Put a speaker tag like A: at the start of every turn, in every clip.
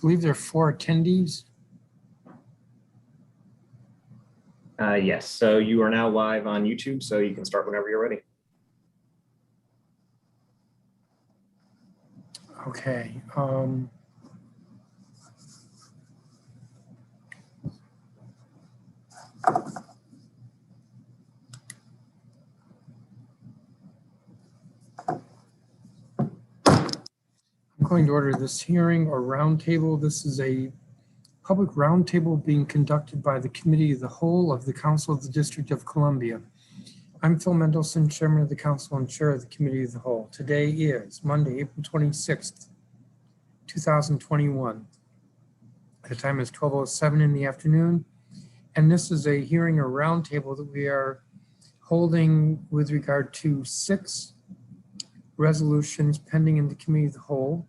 A: believe there are 4 attendees.
B: Yes, so you are now live on YouTube, so you can start whenever you're ready.
A: Okay. I'm going to order this hearing or roundtable. This is a public roundtable being conducted by the Committee of the Whole of the Council of the District of Columbia. I'm Phil Mendelson, Chairman of the Council and Chair of the Committee of the Whole. Today is Monday, April 26th, 2021. The time is 12:07 in the afternoon, and this is a hearing or roundtable that we are holding with regard to 6 resolutions pending in the Committee of the Whole,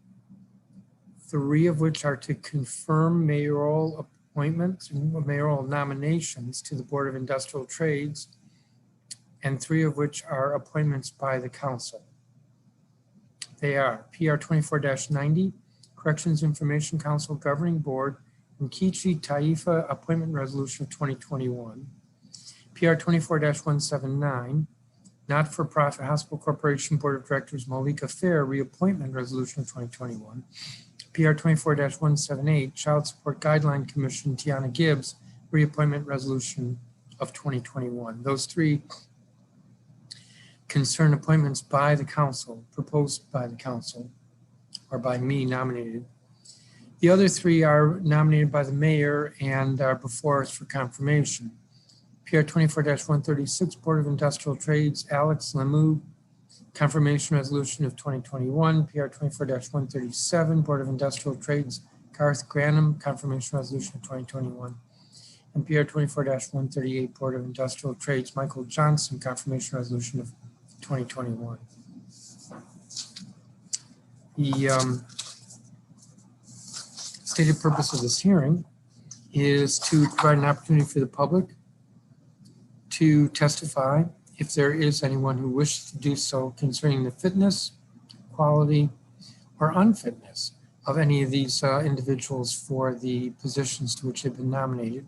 A: 3 of which are to confirm mayoral appointments and mayoral nominations to the Board of Industrial Trades, and 3 of which are appointments by the council. They are PR 24-90, Corrections Information Council Governing Board, and Nkechi Taifa Appointment Resolution of 2021. PR 24-179, Not-for-Profit Hospital Corporation Board of Directors Malika Fair Reappointment Resolution of 2021. PR 24-178, Child Support Guideline Commission Tiana Gibbs Reappointment Resolution of 2021. Those 3 concern appointments by the council, proposed by the council, or by me nominated. The other 3 are nominated by the mayor and are before us for confirmation. PR 24-136, Board of Industrial Trades, Alex Lemu, confirmation resolution of 2021. PR 24-137, Board of Industrial Trades, Garth Granum, confirmation resolution of 2021. And PR 24-138, Board of Industrial Trades, Michael Johnson, confirmation resolution of 2021. The stated purpose of this hearing is to provide an opportunity for the public to testify if there is anyone who wishes to do so concerning the fitness, quality, or unfitness of any of these individuals for the positions to which they've been nominated,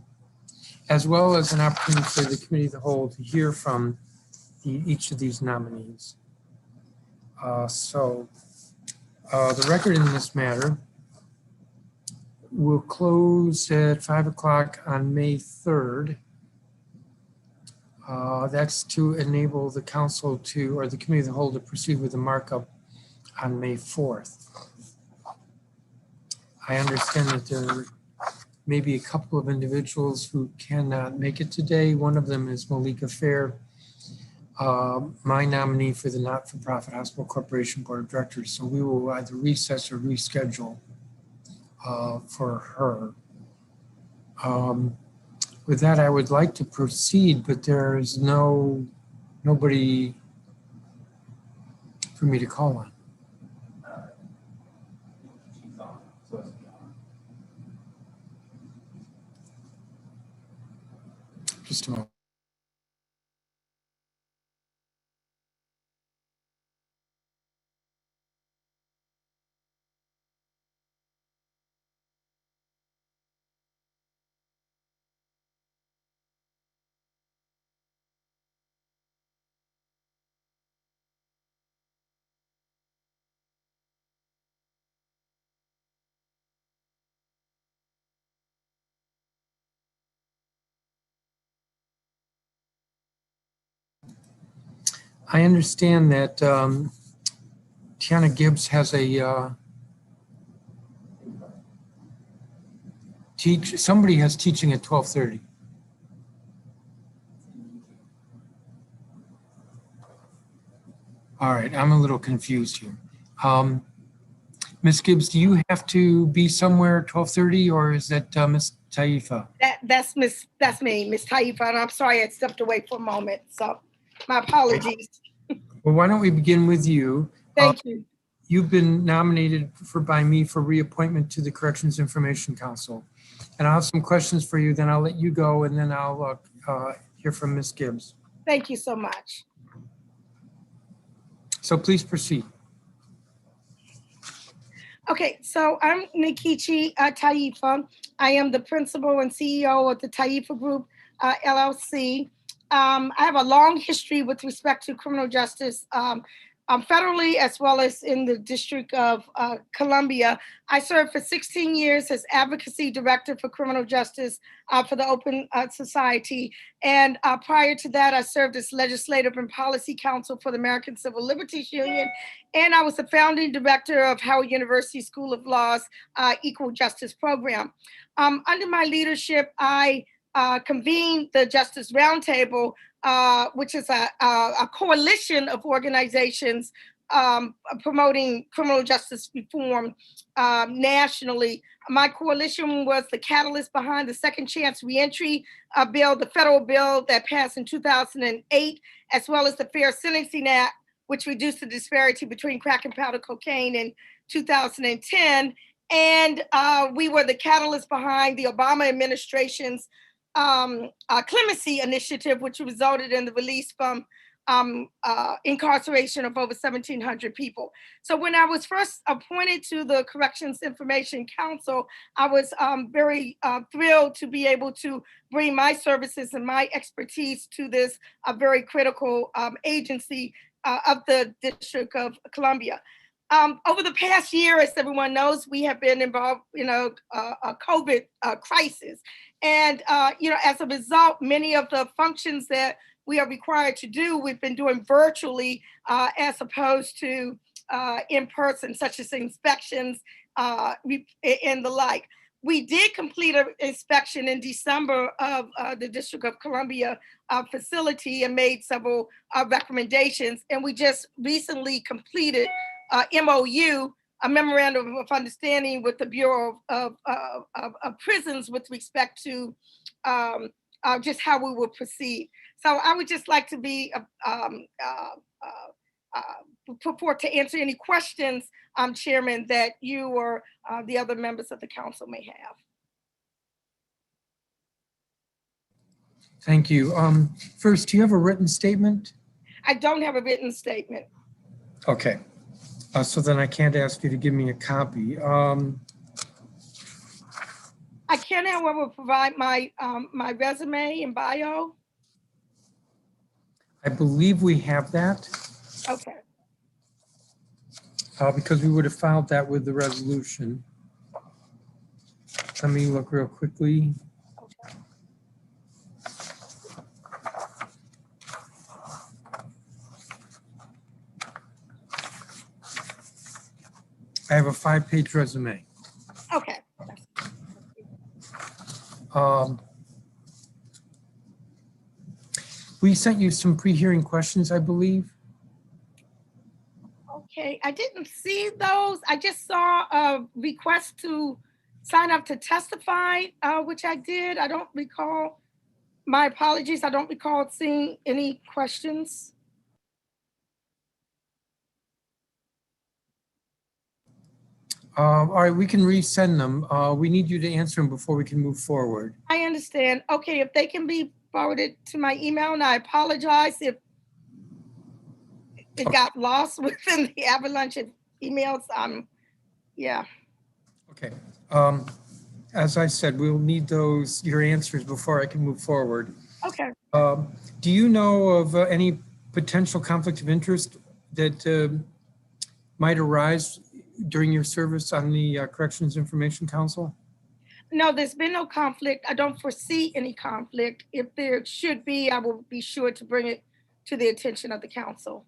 A: as well as an opportunity for the Committee of the Whole to hear from each of these nominees. The record in this matter will close at 5 o'clock on May 3rd. That's to enable the council to, or the Committee of the Whole, to proceed with the markup on May 4th. I understand that there may be a couple of individuals who cannot make it today. One of them is Malika Fair, my nominee for the Not-for-Profit Hospital Corporation Board of Directors. So we will either recess or reschedule for her. With that, I would like to proceed, but there is nobody for me to call on. Just a moment. I understand that Tiana Gibbs has a somebody has teaching at 12:30. All right, I'm a little confused here. Ms. Gibbs, do you have to be somewhere at 12:30, or is that Ms. Taifa?
C: That's me, Ms. Taifa, and I'm sorry I stepped away for a moment, so my apologies.
A: Well, why don't we begin with you?
C: Thank you.
A: You've been nominated by me for reappointment to the Corrections Information Council. And I'll have some questions for you, then I'll let you go, and then I'll hear from Ms. Gibbs.
C: Thank you so much.
A: So please proceed.
C: Okay, so I'm Nikichi Taifa. I am the principal and CEO of the Taifa Group LLC. I have a long history with respect to criminal justice, federally as well as in the District of Columbia. I served for 16 years as advocacy director for criminal justice for the Open Society. And prior to that, I served as legislative and policy counsel for the American Civil Liberties Union. And I was the founding director of Howard University School of Law's Equal Justice Program. Under my leadership, I convened the Justice Roundtable, which is a coalition of organizations promoting criminal justice reform nationally. My coalition was the catalyst behind the Second Chance Reentry bill, the federal bill that passed in 2008, as well as the Fair Sentencing Act, which reduced the disparity between crack and powder cocaine in 2010. And we were the catalyst behind the Obama administration's clemency initiative, which resulted in the release from incarceration of over 1,700 people. So when I was first appointed to the Corrections Information Council, I was very thrilled to be able to bring my services and my expertise to this very critical agency of the District of Columbia. Over the past year, as everyone knows, we have been involved in a COVID crisis. And, as a result, many of the functions that we are required to do, we've been doing virtually as opposed to in person, such as inspections and the like. We did complete an inspection in December of the District of Columbia facility and made several recommendations. And we just recently completed MOU, a memorandum of understanding with the Bureau of Prisons with respect to just how we will proceed. So I would just like to be put forth to answer any questions, Chairman, that you or the other members of the council may have.
A: Thank you. First, do you have a written statement?
C: I don't have a written statement.
A: Okay. So then I can't ask you to give me a copy.
C: I can, however, provide my my resume and bio.
A: I believe we have that
C: Okay.
A: because we would have filed that with the resolution. Let me look real quickly. I have a 5-page resume.
C: Okay.
A: We sent you some pre-hearing questions, I believe.
C: Okay, I didn't see those. I just saw a request to sign up to testify, which I did. I don't recall. My apologies. I don't recall seeing any questions.
A: All right, we can resend them. We need you to answer them before we can move forward.
C: I understand. Okay, if they can be forwarded to my email, and I apologize if it got lost within the avalanche of emails. Yeah.
A: Okay. As I said, we'll need your answers before I can move forward.
C: Okay.
A: Do you know of any potential conflict of interest that might arise during your service on the Corrections Information Council?
C: No, there's been no conflict. I don't foresee any conflict. If there should be, I will be sure to bring it to the attention of the council.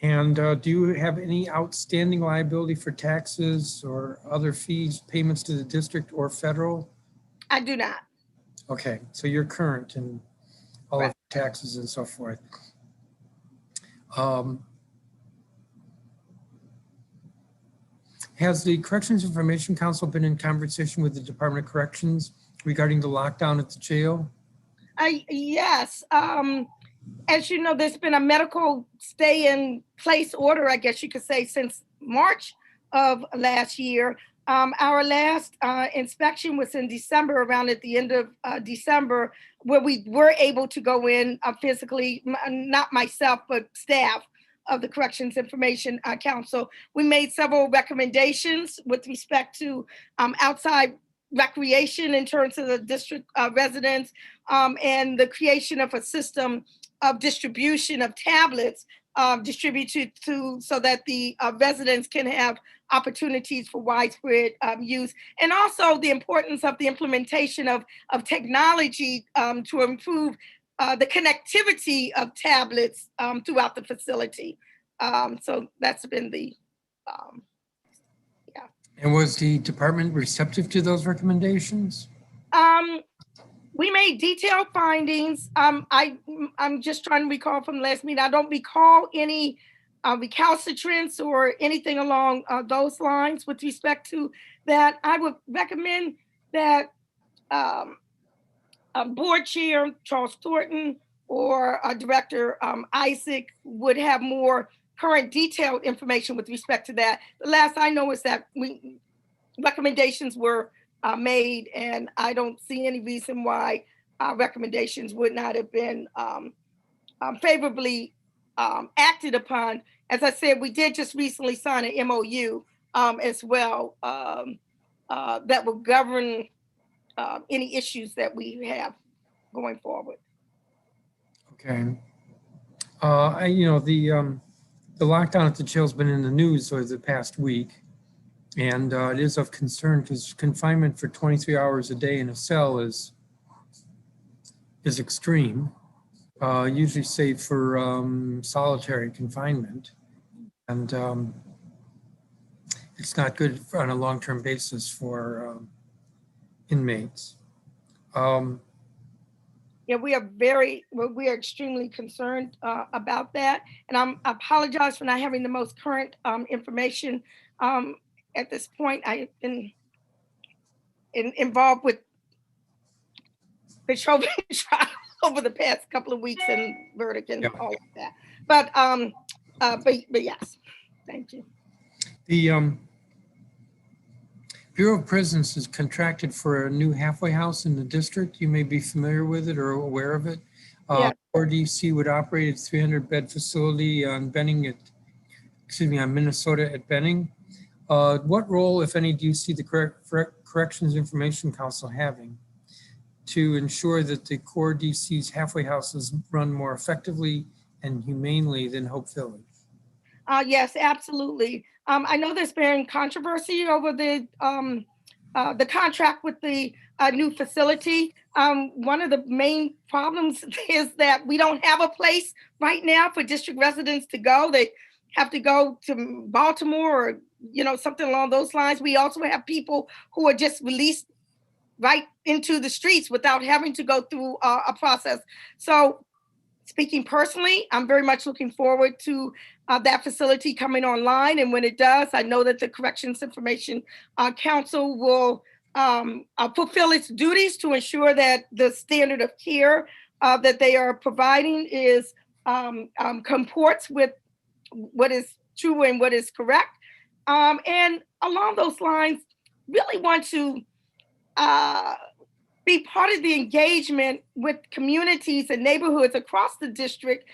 A: And do you have any outstanding liability for taxes or other fees, payments to the district or federal?
C: I do not.
A: Okay, so you're current in all of the taxes and so forth. Has the Corrections Information Council been in conversation with the Department of Corrections regarding the lockdown at the jail?
C: Yes. As you know, there's been a medical stay in place order, I guess you could say, since March of last year. Our last inspection was in December, around at the end of December, where we were able to go in physically, not myself, but staff of the Corrections Information Council. We made several recommendations with respect to outside recreation in terms of the district residents, and the creation of a system of distribution of tablets distributed to so that the residents can have opportunities for widespread use, and also the importance of the implementation of technology to improve the connectivity of tablets throughout the facility. So that's been the
A: And was the department receptive to those recommendations?
C: We made detailed findings. I'm just trying to recall from last meeting. I don't recall any recalcitrance or anything along those lines with respect to that. I would recommend that Board Chair Charles Thornton or Director Isaac would have more current detailed information with respect to that. The last I know is that recommendations were made, and I don't see any reason why our recommendations would not have been favorably acted upon. As I said, we did just recently sign an MOU as well that will govern any issues that we have going forward.
A: Okay. The lockdown at the jail's been in the news over the past week, and it is of concern because confinement for 23 hours a day in a cell is extreme, usually safe for solitary confinement, and it's not good on a long-term basis for inmates.
C: Yeah, we are extremely concerned about that. And I apologize for not having the most current information at this point. I've been involved with the Chauvin trial over the past couple of weeks and verdict and all of that. But yes, thank you.
A: The Bureau of Prisons has contracted for a new halfway house in the district. You may be familiar with it or aware of it.
C: Yeah.
A: RDC would operate its 300-bed facility on Minnesota at Benning. What role, if any, do you see the Corrections Information Council having to ensure that the core DC's halfway houses run more effectively and humanely than Hope Village?
C: Yes, absolutely. I know there's been controversy over the contract with the new facility. One of the main problems is that we don't have a place right now for district residents to go. They have to go to Baltimore or something along those lines. We also have people who are just released right into the streets without having to go through a process. So speaking personally, I'm very much looking forward to that facility coming online. And when it does, I know that the Corrections Information Council will fulfill its duties to ensure that the standard of care that they are providing is comports with what is true and what is correct. And along those lines, really want to be part of the engagement with communities and neighborhoods across the district,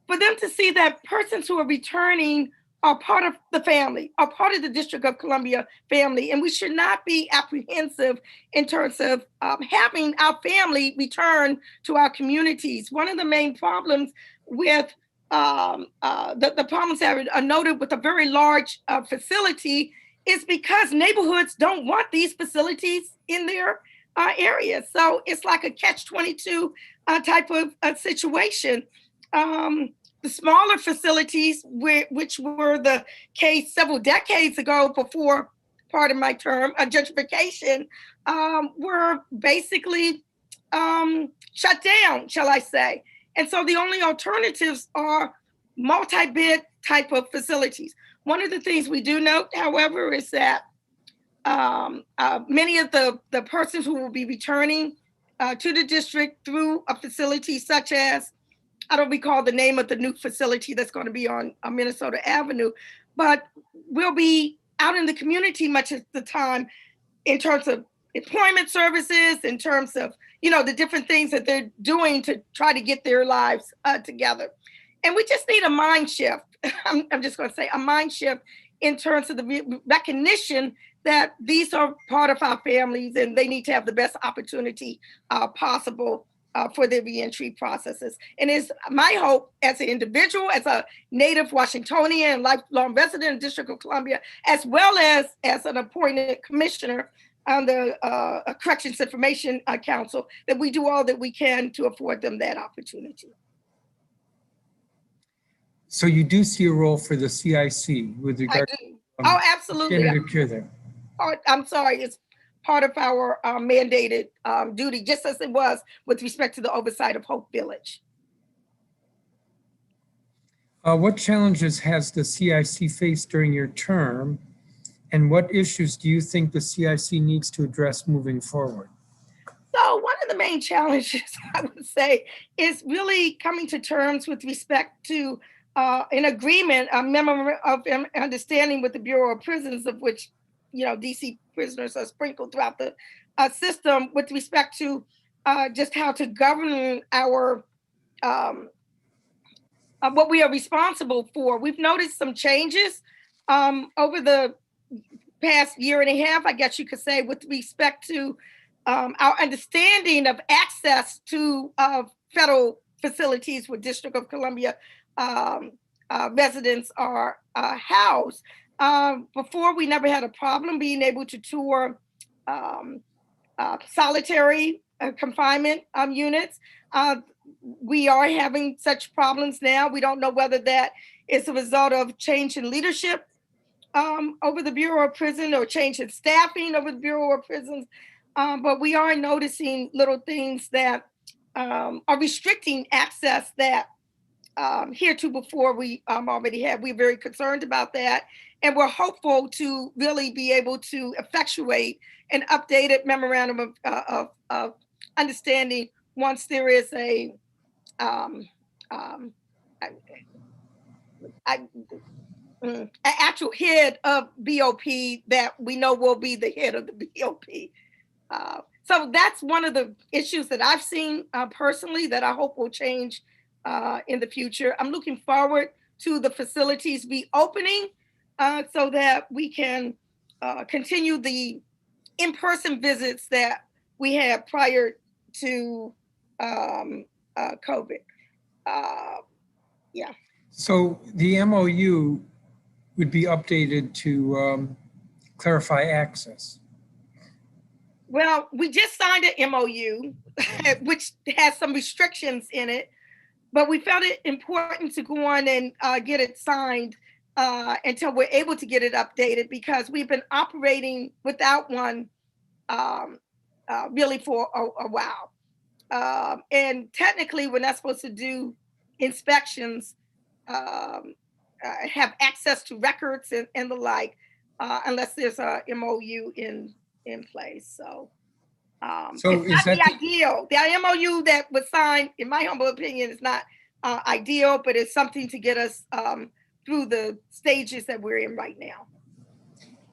C: for them to see that persons who are returning are part of the family, are part of the District of Columbia family. And we should not be apprehensive in terms of having our family return to our communities. One of the main problems with the problems that are noted with a very large facility is because neighborhoods don't want these facilities in their areas. So it's like a catch-22 type of situation. The smaller facilities, which were the case several decades ago before, pardon my term, gentrification, were basically shut down, shall I say. And so the only alternatives are multi-bed type of facilities. One of the things we do note, however, is that many of the persons who will be returning to the district through a facility such as, I don't recall the name of the new facility that's going to be on Minnesota Avenue, but will be out in the community much of the time in terms of employment services, in terms of, the different things that they're doing to try to get their lives together. And we just need a mind shift. I'm just going to say a mind shift in terms of the recognition that these are part of our families and they need to have the best opportunity possible for their reentry processes. And it's my hope as an individual, as a native Washingtonian and lifelong resident of the District of Columbia, as well as an appointed commissioner on the Corrections Information Council, that we do all that we can to afford them that opportunity.
A: So you do see a role for the CIC with
C: I
A: regard
C: do.
A: to
C: Oh, absolutely.
A: standard of care there.
C: I'm sorry, it's part of our mandated duty, just as it was with respect to the oversight of Hope Village.
A: What challenges has the CIC faced during your term, and what issues do you think the CIC needs to address moving forward?
C: So one of the main challenges, I would say, is really coming to terms with respect to an agreement, a memorandum of understanding with the Bureau of Prisons, of which, you know, DC prisoners are sprinkled throughout the system, with respect to just how to govern our what we are responsible for. We've noticed some changes over the past year and a half, I guess you could say, with respect to our understanding of access to federal facilities where District of Columbia residents are housed. Before, we never had a problem being able to tour solitary confinement units. We are having such problems now. We don't know whether that is a result of change in leadership over the Bureau of Prison or change in staffing over the Bureau of Prisons. But we are noticing little things that are restricting access that heretofore we already had. We're very concerned about that. And we're hopeful to really be able to effectuate an updated memorandum of understanding once there is a actual head of BOP that we know will be the head of the BOP. So that's one of the issues that I've seen personally that I hope will change in the future. I'm looking forward to the facilities be opening so that we can continue the in-person visits that we had prior to COVID. Yeah.
A: So the MOU would be updated to clarify access.
C: Well, we just signed an MOU, which has some restrictions in it, but we felt it important to go on and get it signed until we're able to get it updated, because we've been operating without one really for a while. And technically, we're not supposed to do inspections, have access to records and the like, unless there's a MOU in place. So,
A: So
C: it's
A: is
C: not
A: that
C: the ideal. The MOU that was signed, in my humble opinion, is not ideal, but it's something to get us through the stages that we're in right now.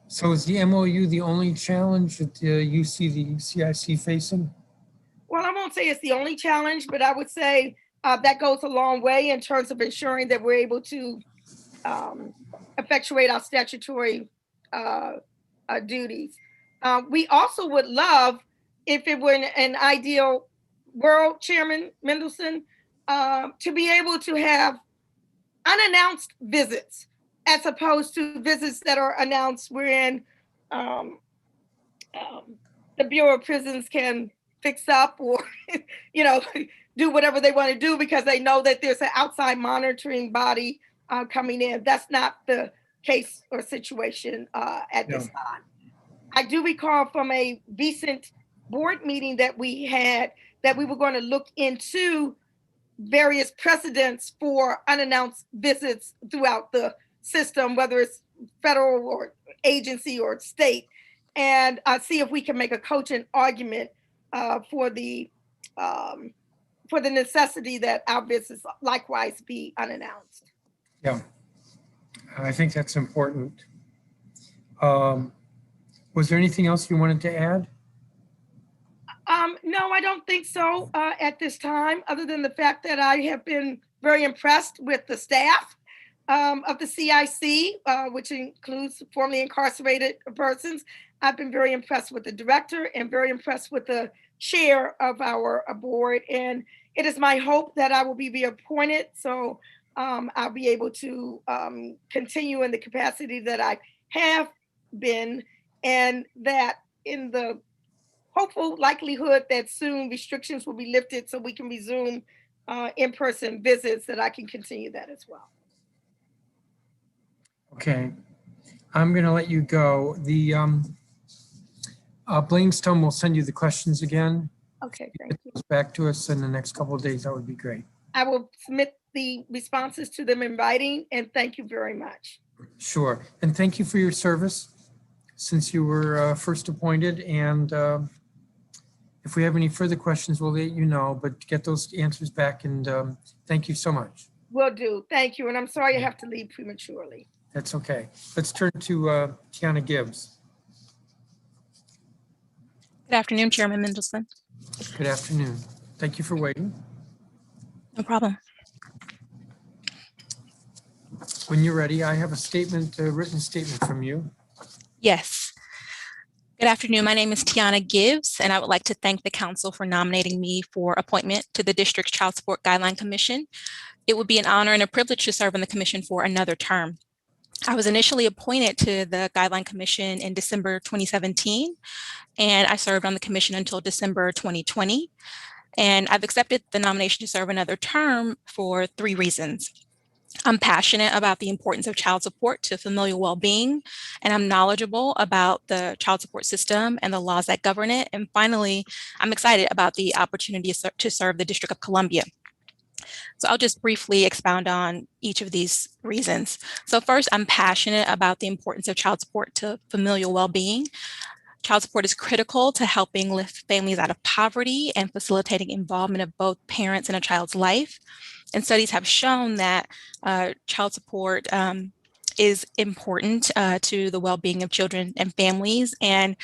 A: So is the MOU the only challenge that you see the CIC facing?
C: Well, I won't say it's the only challenge, but I would say that goes a long way in terms of ensuring that we're able to effectuate our statutory duties. We also would love, if it were an ideal world, Chairman Mendelson, to be able to have unannounced visits as opposed to visits that are announced, wherein the Bureau of Prisons can fix up or, you know, do whatever they want to do because they know that there's an outside monitoring body coming in. That's not the case or situation at this time. I do recall from a recent board meeting that we had that we were going to look into various precedents for unannounced visits throughout the system, whether it's federal or agency or state, and see if we can make a cogent argument for the necessity that our visits likewise be unannounced.
A: Yeah, I think that's important. Was there anything else you wanted to add?
C: No, I don't think so at this time, other than the fact that I have been very impressed with the staff of the CIC, which includes formerly incarcerated persons. I've been very impressed with the director and very impressed with the chair of our board. And it is my hope that I will be reappointed. So I'll be able to continue in the capacity that I have been, and that in the hopeful likelihood that soon restrictions will be lifted so we can resume in-person visits, that I can continue that as well.
A: Okay, I'm going to let you go. The Blainstone will send you the questions again.
C: Okay, thank you.
A: Back to us in the next couple of days. That would be great.
C: I will submit the responses to them in writing, and thank you very much.
A: Sure. And thank you for your service since you were first appointed. And if we have any further questions, we'll let you know, but get those answers back. And thank you so much.
C: Will do. Thank you. And I'm sorry I have to leave prematurely.
A: That's okay. Let's turn to Tiana Gibbs.
D: Good afternoon, Chairman Mendelson.
A: Good afternoon. Thank you for waiting.
D: No problem.
A: When you're ready, I have a statement, a written statement from you.
D: Yes. Good afternoon. My name is Tiana Gibbs, and I would like to thank the council for nominating me for appointment to the District Child Support Guideline Commission. It would be an honor and a privilege to serve on the commission for another term. I was initially appointed to the Guideline Commission in December 2017, and I served on the commission until December 2020. And I've accepted the nomination to serve another term for 3 reasons. I'm passionate about the importance of child support to familial well-being, and I'm knowledgeable about the child support system and the laws that govern it. And finally, I'm excited about the opportunity to serve the District of Columbia. So I'll just briefly expound on each of these reasons. So first, I'm passionate about the importance of child support to familial well-being. Child support is critical to helping lift families out of poverty and facilitating involvement of both parents in a child's life. And studies have shown that child support is important to the well-being of children and families. And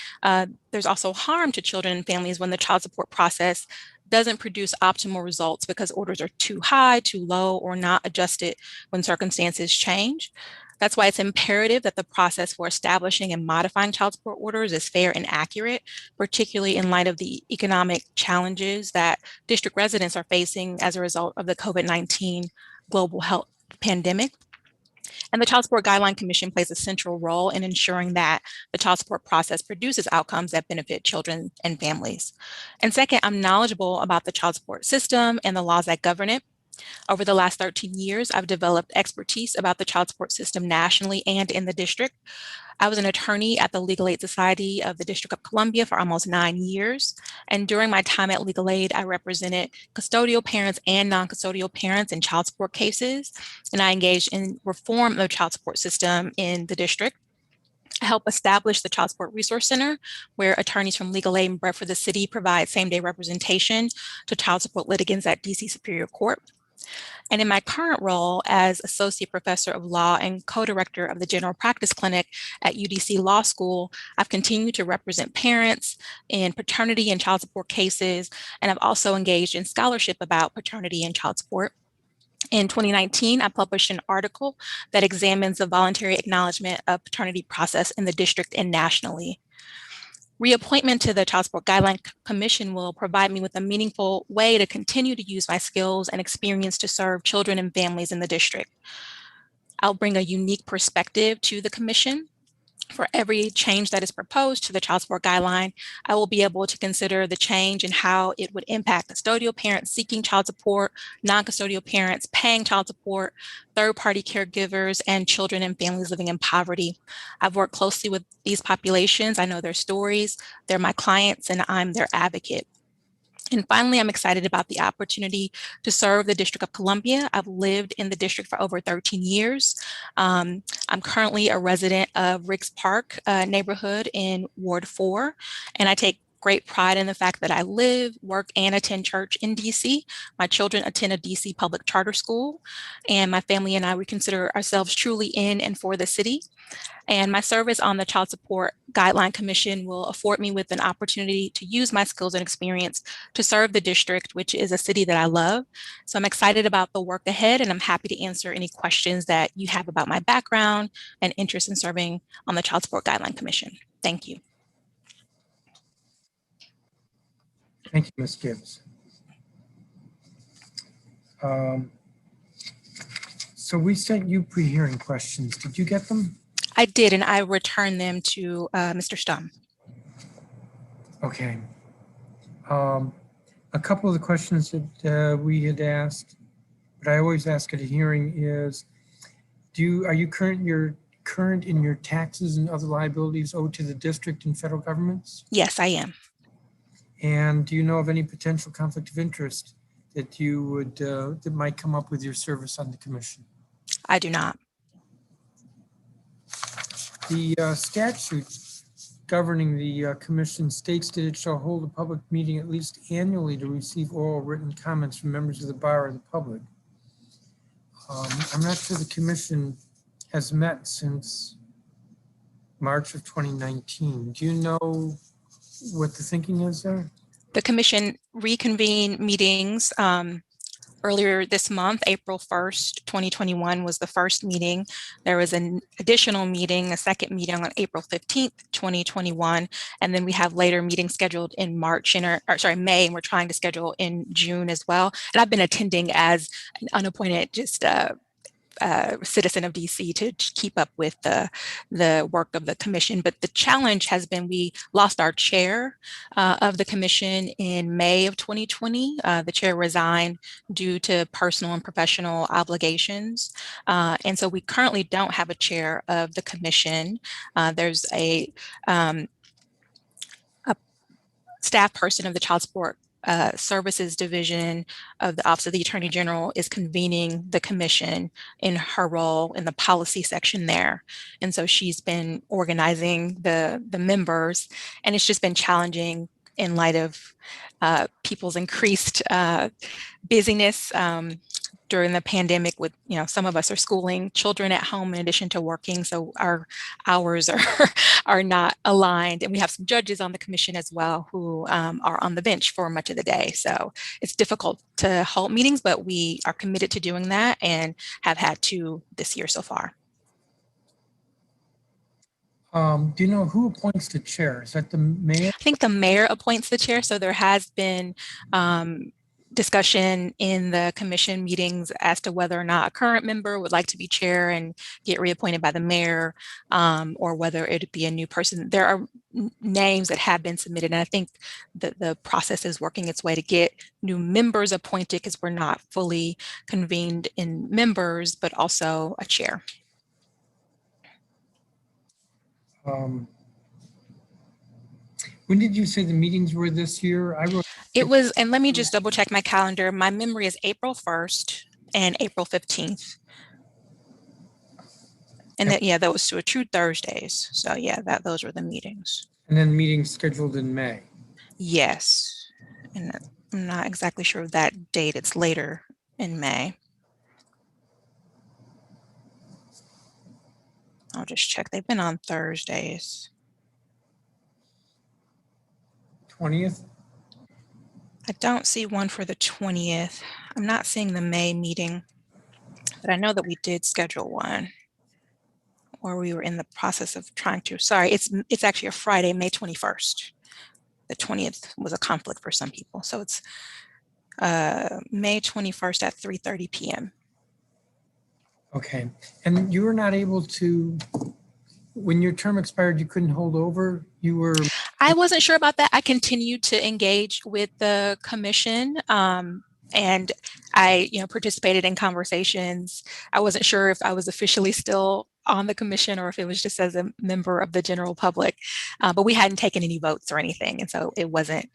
D: there's also harm to children and families when the child support process doesn't produce optimal results because orders are too high, too low, or not adjusted when circumstances change. That's why it's imperative that the process for establishing and modifying child support orders is fair and accurate, particularly in light of the economic challenges that district residents are facing as a result of the COVID-19 global health pandemic. And the Child Support Guideline Commission plays a central role in ensuring that the child support process produces outcomes that benefit children and families. And second, I'm knowledgeable about the child support system and the laws that govern it. Over the last 13 years, I've developed expertise about the child support system nationally and in the district. I was an attorney at the Legal Aid Society of the District of Columbia for almost 9 years. And during my time at Legal Aid, I represented custodial parents and non-custodial parents in child support cases. And I engaged in reform of the child support system in the district. I helped establish the Child Support Resource Center, where attorneys from Legal Aid and Bedford City provide same-day representation to child support litigants at DC Superior Court. And in my current role as Associate Professor of Law and Co-Director of the General Practice Clinic at UDC Law School, I've continued to represent parents in paternity and child support cases, and I've also engaged in scholarship about paternity and child support. In 2019, I published an article that examines the voluntary acknowledgement of paternity process in the district and nationally. Reappointment to the Child Support Guideline Commission will provide me with a meaningful way to continue to use my skills and experience to serve children and families in the district. I'll bring a unique perspective to the commission. For every change that is proposed to the Child Support Guideline, I will be able to consider the change and how it would impact custodial parents seeking child support, non-custodial parents paying child support, third-party caregivers, and children and families living in poverty. I've worked closely with these populations. I know their stories, they're my clients, and I'm their advocate. And finally, I'm excited about the opportunity to serve the District of Columbia. I've lived in the district for over 13 years. I'm currently a resident of Riggs Park neighborhood in Ward 4, and I take great pride in the fact that I live, work, and attend church in DC. My children attend a DC public charter school, and my family and I, we consider ourselves truly in and for the city. And my service on the Child Support Guideline Commission will afford me with an opportunity to use my skills and experience to serve the district, which is a city that I love. So I'm excited about the work ahead, and I'm happy to answer any questions that you have about my background and interest in serving on the Child Support Guideline Commission. Thank you.
A: Thank you, Ms. Gibbs. So we sent you pre-hearing questions. Did you get them?
D: I did, and I returned them to Mr. Stum.
A: Okay. A couple of the questions that we had asked, but I always ask at a hearing is, are you current in your taxes and other liabilities owed to the district and federal governments?
D: Yes, I am.
A: And do you know of any potential conflict of interest that you would that might come up with your service on the commission?
D: I do not.
A: The statute governing the commission states that it shall hold a public meeting at least annually to receive oral written comments from members of the bar or the public. I'm not sure the commission has met since March of 2019. Do you know what the thinking is there?
D: The commission reconvened meetings earlier this month. April 1st, 2021 was the first meeting. There was an additional meeting, a second meeting on April 15th, 2021. And then we have later meetings scheduled in May, and we're trying to schedule in June as well. And I've been attending as an unappointed citizen of DC to keep up with the work of the commission. But the challenge has been we lost our chair of the commission in May of 2020. The chair resigned due to personal and professional obligations. And so we currently don't have a chair of the commission. There's a staff person of the Child Support Services Division of the Office of the Attorney General is convening the commission in her role in the policy section there. And so she's been organizing the members, and it's just been challenging in light of people's increased busyness during the pandemic with, some of us are schooling children at home in addition to working. So our hours are not aligned. And we have some judges on the commission as well who are on the bench for much of the day. So it's difficult to hold meetings, but we are committed to doing that and have had 2 this year so far.
A: Do you know who appoints the chair? Is that the mayor?
D: I think the mayor appoints the chair. So there has been discussion in the commission meetings as to whether or not a current member would like to be chair and get reappointed by the mayor, or whether it'd be a new person. There are names that have been submitted, and I think that the process is working its way to get new members appointed because we're not fully convened in members, but also a chair.
A: When did you say the meetings were this year?
D: It was, and let me just double check my calendar. My memory is April 1st and April 15th. And that, those 2 are true Thursdays. So those were the meetings.
A: And then meetings scheduled in May.
D: Yes. And I'm not exactly sure of that date. It's later in May. I'll just check. They've been on Thursdays.
A: 20th?
D: I don't see one for the 20th. I'm not seeing the May meeting, but I know that we did schedule one, or we were in the process of trying to. Sorry, it's actually a Friday, May 21st. The 20th was a conflict for some people. So it's May 21st at 3:30 p.m.
A: Okay. And you were not able to, when your term expired, you couldn't hold over? I
D: wasn't sure about that. I continued to engage with the commission, and I, participated in conversations. I wasn't sure if I was officially still on the commission or if it was just as a member of the general public, but we hadn't taken any votes or anything. And so it wasn't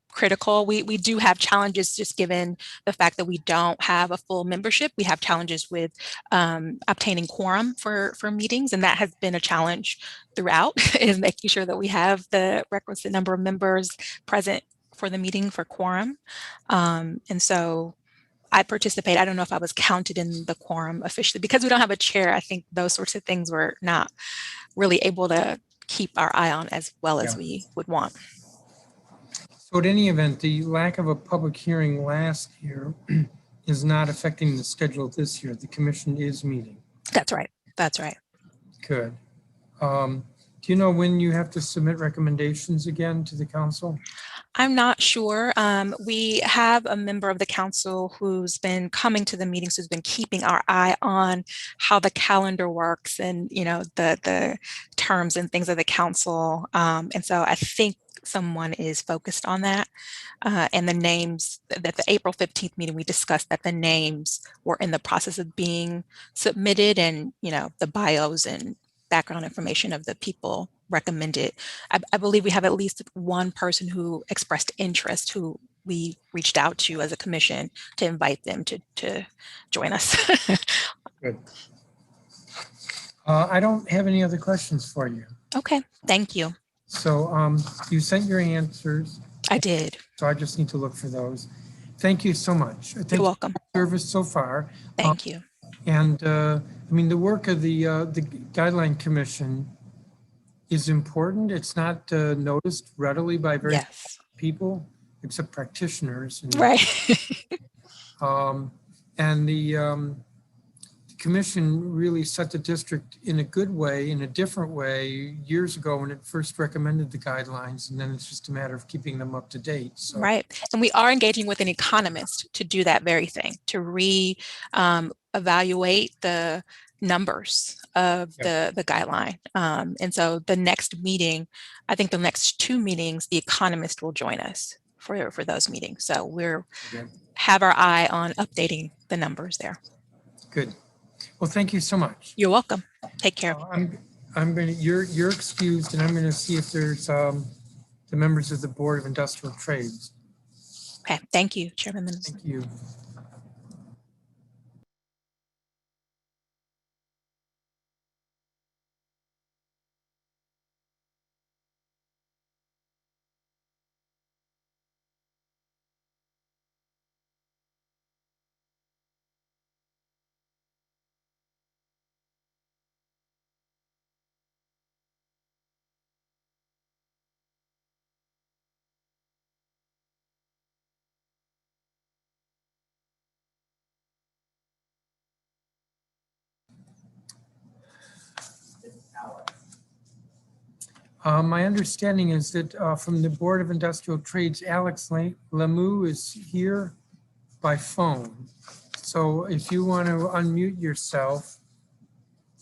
D: critical. We do have challenges just given the fact that we don't have a full membership. We have challenges with obtaining quorum for meetings, and that has been a challenge throughout, is making sure that we have the requisite number of members present for the meeting for quorum. And so I participate. I don't know if I was counted in the quorum officially because we don't have a chair. I think those sorts of things we're not really able to keep our eye on as well as we would want.
A: So at any event, the lack of a public hearing last year is not affecting the schedule this year. The commission is meeting.
D: That's right. That's right.
A: Good. Do you know when you have to submit recommendations again to the council?
D: I'm not sure. We have a member of the council who's been coming to the meetings, who's been keeping our eye on how the calendar works and, you know, the terms and things of the council. And so I think someone is focused on that. And the names, that the April 15th meeting, we discussed that the names were in the process of being submitted, and, you know, the bios and background information of the people recommended. I believe we have at least one person who expressed interest, who we reached out to as a commission to invite them to join us.
A: Good. I don't have any other questions for you.
D: Okay, thank you.
A: So you sent your answers,
D: I did.
A: so I just need to look for those. Thank you so much. Thank
D: You're
A: you
D: welcome.
A: for your service so far.
D: Thank you.
A: And I mean, the work of the Guideline Commission is important. It's not noticed readily by very
D: Yes.
A: people, except practitioners. And,
D: Right.
A: and the commission really set the district in a good way, in a different way, years ago when it first recommended the guidelines, and then it's just a matter of keeping them up to date. So.
D: Right. And we are engaging with an economist to do that very thing, to evaluate the numbers of the guideline. And so the next meeting, I think the next 2 meetings, the economist will join us for those meetings. So we're have our eye on updating the numbers there.
A: Good. Well, thank you so much.
D: You're welcome. Take care.
A: I'm going to, you're excused, and I'm going to see if there's the members of the Board of Industrial Trades.
D: Okay. Thank you, Chairman.
A: Thank you. My understanding is that from the Board of Industrial Trades, Alex Lemieux is here by phone. So if you want to unmute yourself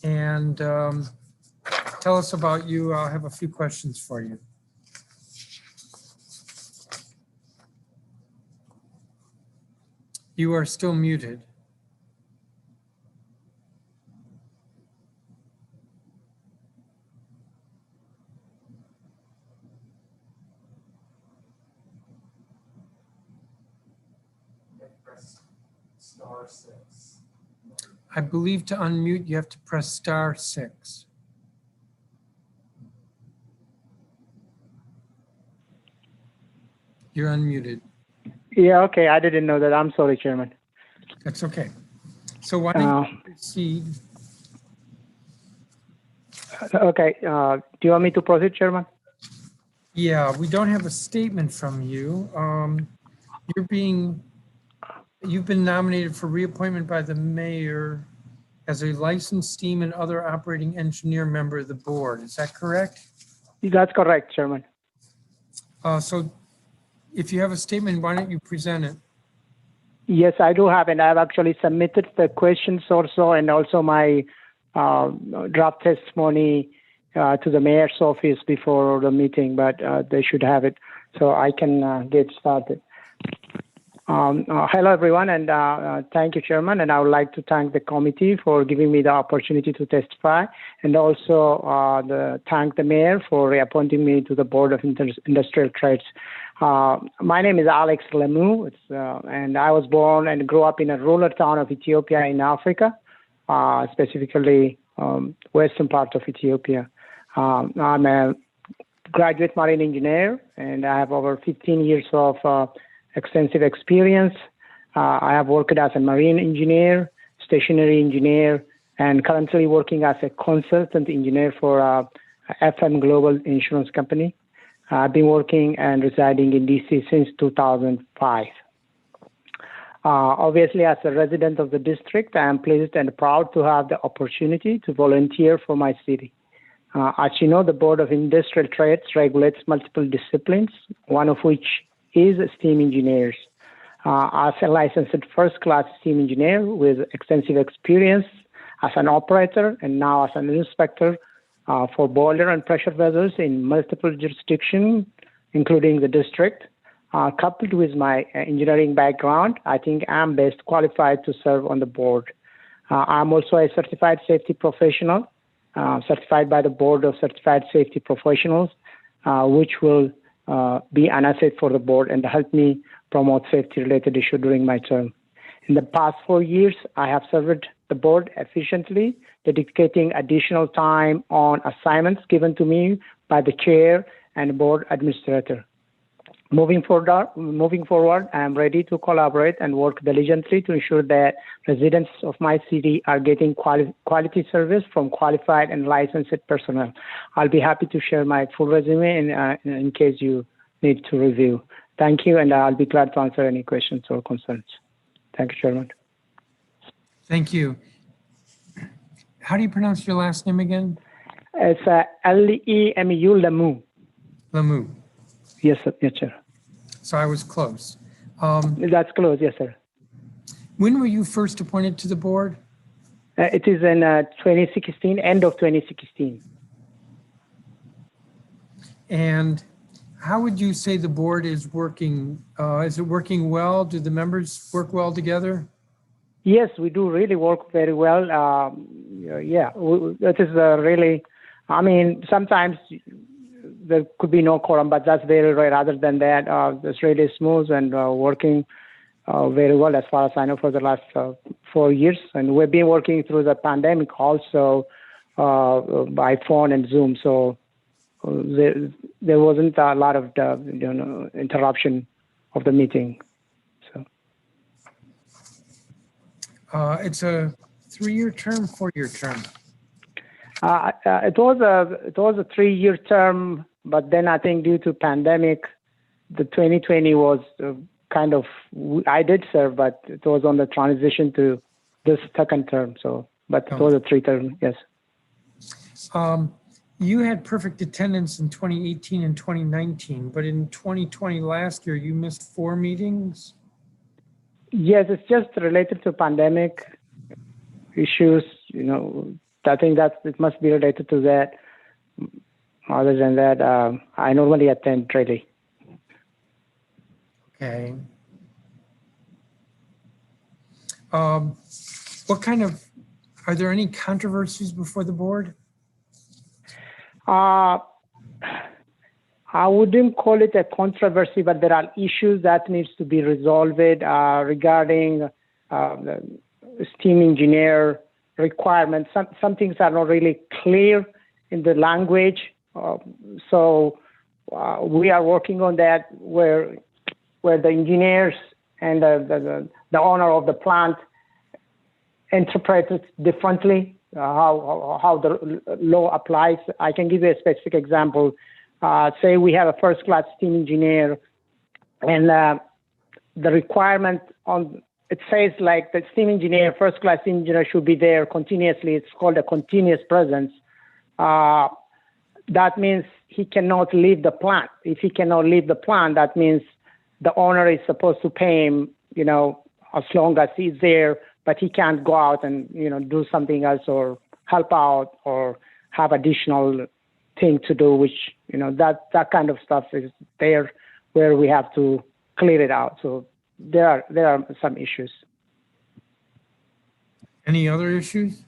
A: and tell us about you, I'll have a few questions for you. You are still muted. *6. I believe to unmute, you have to press *6. You're unmuted.
E: Yeah, okay. I didn't know that. I'm sorry, Chairman.
A: That's okay. So why don't you proceed?
E: Okay. Do you want me to proceed, Chairman?
A: Yeah, we don't have a statement from you. You've been nominated for reappointment by the mayor as a licensed steam and other operating engineer member of the board. Is that correct?
E: That's correct, Chairman.
A: So if you have a statement, why don't you present it?
E: Yes, I do have, and I've actually submitted the questions also, and also my draft testimony to the mayor's office before the meeting, but they should have it, so I can get started. Hello, everyone, and thank you, Chairman, and I would like to thank the committee for giving me the opportunity to testify, and also thank the mayor for reappointing me to the Board of Industrial Trades. My name is Alex Lemu, and I was born and grew up in a rural town of Ethiopia in Africa, specifically western part of Ethiopia. I'm a graduate marine engineer, and I have over 15 years of extensive experience. I have worked as a marine engineer, stationary engineer, and currently working as a consultant engineer for FM Global Insurance Company. I've been working and residing in DC since 2005. Obviously, as a resident of the district, I am pleased and proud to have the opportunity to volunteer for my city. As you know, the Board of Industrial Trades regulates multiple disciplines, one of which is steam engineers. As a licensed first-class steam engineer with extensive experience as an operator and now as an inspector for boiler and pressure vessels in multiple jurisdictions, including the district, coupled with my engineering background, I think I'm best qualified to serve on the board. I'm also a certified safety professional, certified by the Board of Certified Safety Professionals, which will be an asset for the board and help me promote safety-related issues during my term. In the past 4 years, I have served the board efficiently, dedicating additional time on assignments given to me by the chair and board administrator. Moving forward, I am ready to collaborate and work diligently to ensure that residents of my city are getting quality service from qualified and licensed personnel. I'll be happy to share my full resume in case you need to review. Thank you, and I'll be glad to answer any questions or concerns. Thank you, Chairman.
A: Thank you. How do you pronounce your last name again?
E: It's L-E-M-U, Lemu.
A: Lemu.
E: Yes, sir. Yes, sir.
A: So I was close.
E: That's close. Yes, sir.
A: When were you first appointed to the board?
E: It is in 2016, end of 2016.
A: And how would you say the board is working? Is it working well? Do the members work well together?
E: Yes, we do really work very well. Yeah, that is really, I mean, sometimes there could be no quorum, but that's very rare. Other than that, it's really smooth and working very well as far as I know for the last 4 years. And we've been working through the pandemic also by phone and Zoom. So there wasn't a lot of interruption of the meeting. So
A: it's a 3-year term, 4-year term.
E: It was a 3-year term, but then I think due to pandemic, the 2020 was kind of, I did serve, but it was on the transition to this second term. So, but it was a 3-term, yes.
A: You had perfect attendance in 2018 and 2019, but in 2020 last year, you missed 4 meetings?
E: Yes, it's just related to pandemic issues, you know. I think that it must be related to that. Other than that, I normally attend really.
A: Okay. What kind of, are there any controversies before the board?
E: I wouldn't call it a controversy, but there are issues that needs to be resolved regarding the steam engineer requirements. Some things are not really clear in the language. So we are working on that where the engineers and the owner of the plant interpret it differently, how the law applies. I can give you a specific example. Say we have a first-class steam engineer, and the requirement on it says like the steam engineer, first-class engineer should be there continuously. It's called a continuous presence. That means he cannot leave the plant. If he cannot leave the plant, that means the owner is supposed to pay him, you know, as long as he's there, but he can't go out and, you know, do something else or help out or have additional thing to do, which, you know, that kind of stuff is there where we have to clear it out. So there are some issues.
A: Any other issues?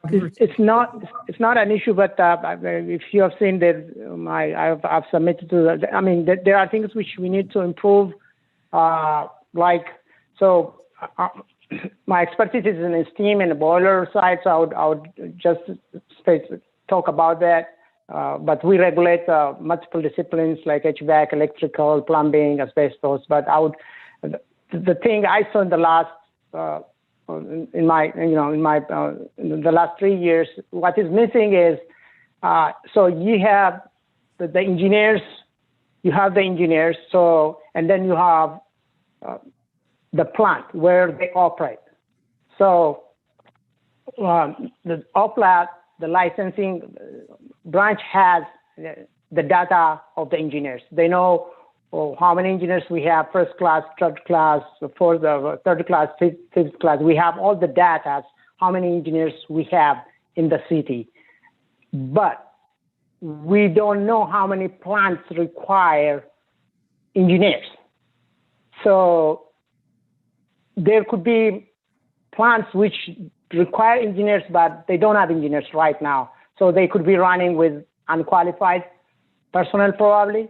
E: It's not an issue, but if you have seen that I've submitted to the, I mean, there are things which we need to improve, like, so my expertise is in steam and boiler side, so I would just talk about that. But we regulate multiple disciplines like HVAC, electrical, plumbing, asbestos. But the thing I saw in the last in the last 3 years, what is missing is so you have the engineers, so, and then you have the plant where they operate. So the OPLAT, the licensing branch, has the data of the engineers. They know how many engineers we have, first class, third class, third class, fifth class. We have all the data, how many engineers we have in the city. But we don't know how many plants require engineers. So there could be plants which require engineers, but they don't have engineers right now. So they could be running with unqualified personnel probably.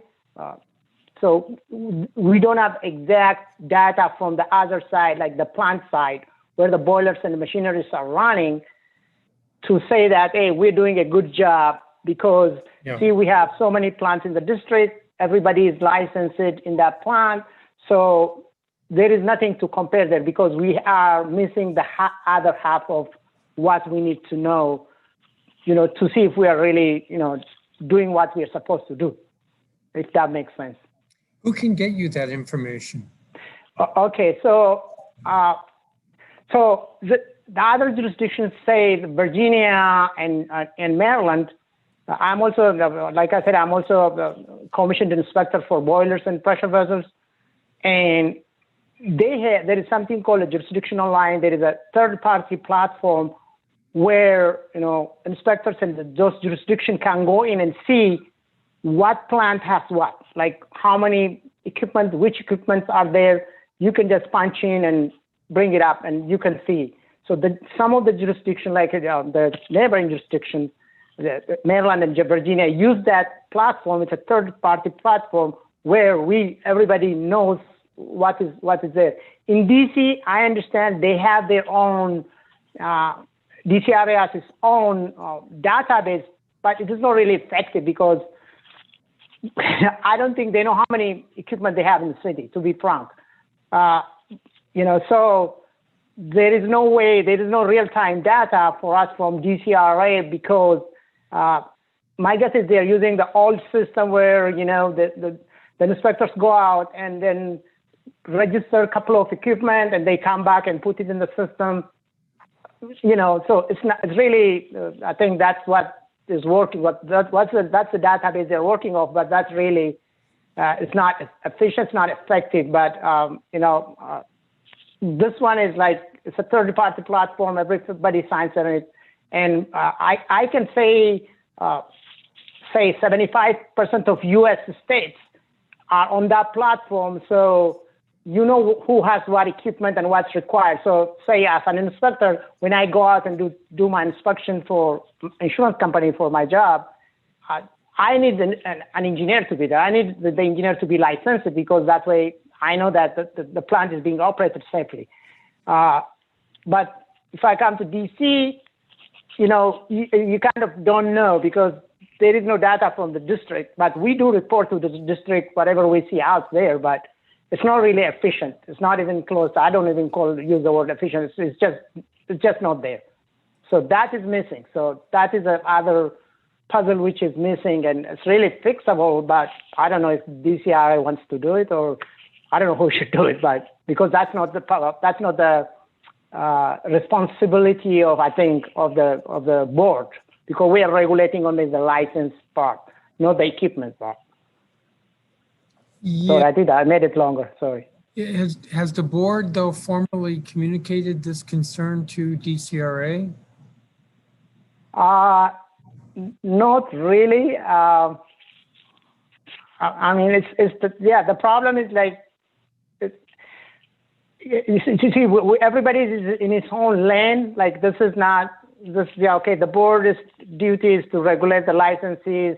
E: So we don't have exact data from the other side, like the plant side, where the boilers and the machineries are running, to say that, hey, we're doing a good job because, see, we have so many plants in the district, everybody is licensed in that plant. So there is nothing to compare there because we are missing the other half of what we need to know, to see if we are really, doing what we are supposed to do, if that makes sense.
A: Who can get you that information?
E: Okay, so the other jurisdictions, say Virginia and Maryland. I'm also, like I said, I'm also a commissioned inspector for boilers and pressure vessels, and there is something called a jurisdictional line. There is a third-party platform where inspectors in those jurisdictions can go in and see what plant has what, like how many equipment, which equipments are there. You can just punch in and bring it up, and you can see. So some of the jurisdictions, like the neighboring jurisdictions, Maryland and Virginia, use that platform. It's a third-party platform where everybody knows what is there. In DC, I understand they have their own DCRA has its own database, but it is not really effective because I don't think they know how many equipment they have in the city, to be frank. So there is no way, there is no real-time data for us from DCRA because my guess is they're using the old system where, the inspectors go out and then register a couple of equipment and they come back and put it in the system. So it's really, I think that's what is working. That's the database they're working off, but that's really, it's not efficient, it's not effective. But, this one is like, it's a third-party platform, everybody signs on it. And I can say 75% of U.S. states are on that platform. So who has what equipment and what's required. So say as an inspector, when I go out and do my inspection for insurance company for my job, I need an engineer to be there. I need the engineer to be licensed because that way I know that the plant is being operated safely. But if I come to DC, you kind of don't know because there is no data from the district, but we do report to the district whatever we see out there, but it's not really efficient. It's not even close. I don't even use the word efficient. It's just not there. So that is missing. So that is another puzzle which is missing, and it's really fixable. But I don't know if DCRA wants to do it, or I don't know who should do it. But because that's not the responsibility of the board, because we are regulating only the license part, not the equipment part.
A: Yeah.
E: So I made it longer, sorry.
A: Has the board, though, formally communicated this concern to DCRA?
E: Not really. I mean, the problem is like, you see, everybody is in his own lane. Like, this is not, this, yeah, okay, the board's duty is to regulate the licenses,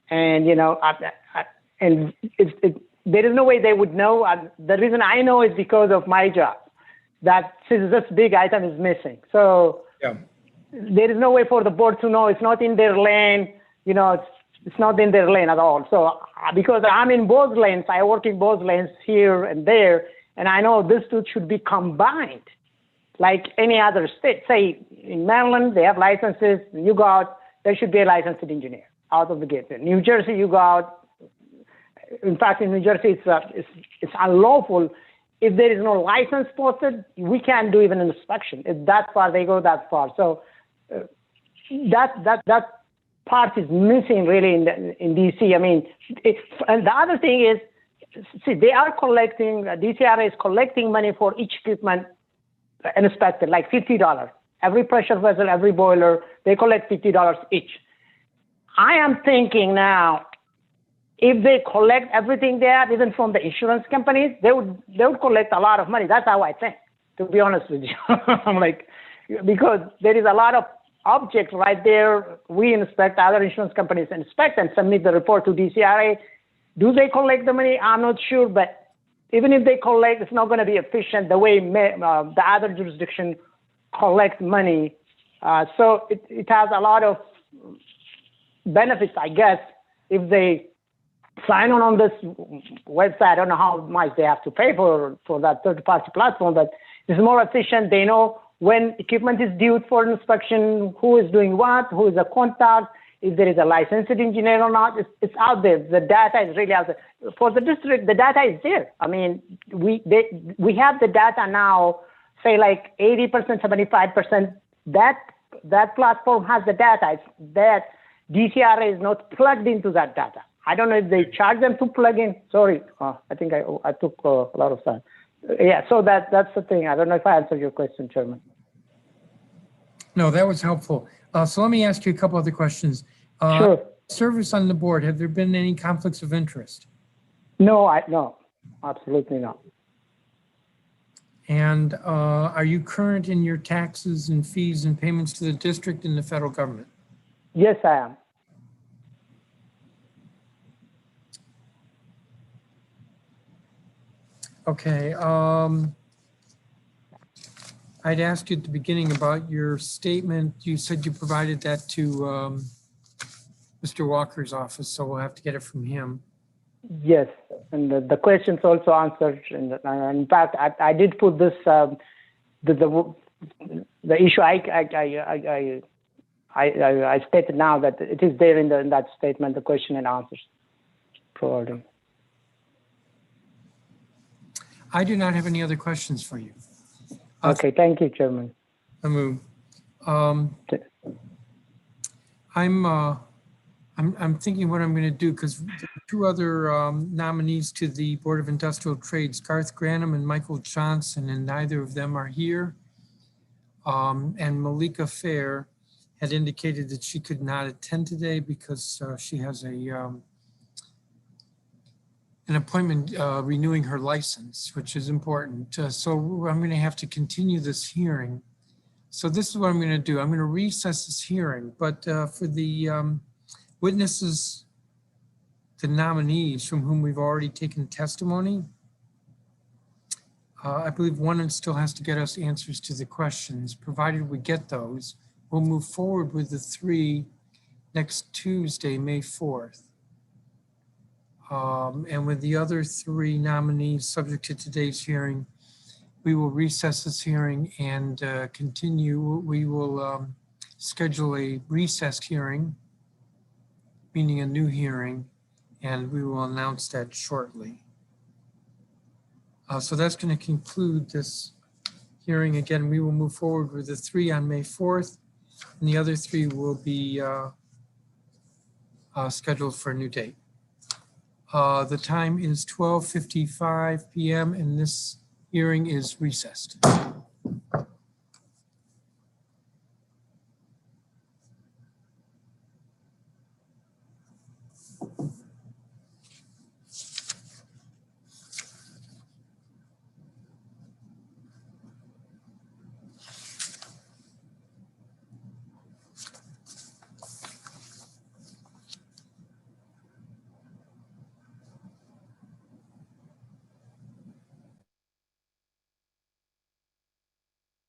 E: and, and there is no way they would know. The reason I know is because of my job, that since this big item is missing. So
A: Yeah.
E: there is no way for the board to know. It's not in their lane, it's not in their lane at all. So because I'm in both lanes, I work in both lanes here and there, and I know these two should be combined like any other state. Say in Maryland, they have licenses, you go out, there should be a licensed engineer out of the gate. In New Jersey, you go out. In fact, in New Jersey, it's unlawful. If there is no license posted, we can't do even an inspection. It's that far, they go that far. So that part is missing really in DC. I mean, and the other thing is, see, they are collecting, DCRA is collecting money for each equipment inspected, like $50. Every pressure vessel, every boiler, they collect $50 each. I am thinking now, if they collect everything there, even from the insurance companies, they would collect a lot of money. That's how I think, to be honest with you. I'm like, because there is a lot of objects right there. We inspect, other insurance companies inspect and submit the report to DCRA. Do they collect the money? I'm not sure, but even if they collect, it's not going to be efficient the way the other jurisdiction collect money. So it has a lot of benefits, I guess, if they sign on this website. I don't know how much they have to pay for that third-party platform, but it's more efficient. They know when equipment is due for inspection, who is doing what, who is a contact, if there is a licensed engineer or not. It's out there. The data is really out there. For the district, the data is there. I mean, we have the data now, say like 80%, 75%. That platform has the data. It's that DCRA is not plugged into that data. I don't know if they charge them to plug in. Sorry, I think I took a lot of time. Yeah, so that's the thing. I don't know if I answered your question, Chairman.
A: No, that was helpful. So let me ask you a couple other questions.
E: Sure.
A: Service on the board, have there been any conflicts of interest?
E: No, absolutely not.
A: And are you current in your taxes and fees and payments to the district and the federal government?
E: Yes, I am.
A: Okay. I'd asked you at the beginning about your statement. You said you provided that to Mr. Walker's office, so we'll have to get it from him.
E: Yes, and the questions also answered. And in fact, I did put this the issue I stated now that it is there in that statement, the question and answers provided.
A: I do not have any other questions for you.
E: Okay, thank you, Chairman.
A: Amu. I'm thinking what I'm going to do, because two other nominees to the Board of Industrial Trades, Garth Granum and Michael Johnson, and neither of them are here. And Malika Fair had indicated that she could not attend today because she has an appointment renewing her license, which is important. So I'm going to have to continue this hearing. So this is what I'm going to do. I'm going to recess this hearing, but for the witnesses, the nominees from whom we've already taken testimony, I believe one still has to get us answers to the questions. Provided we get those, we'll move forward with the three next Tuesday, May 4th. And with the other three nominees subject to today's hearing, we will recess this hearing and continue. We will schedule a recessed hearing, meaning a new hearing, and we will announce that shortly. So that's going to conclude this hearing. Again, we will move forward with the three on May 4th, and the other three will be scheduled for a new date. The time is 12:55 p.m. and this hearing is recessed.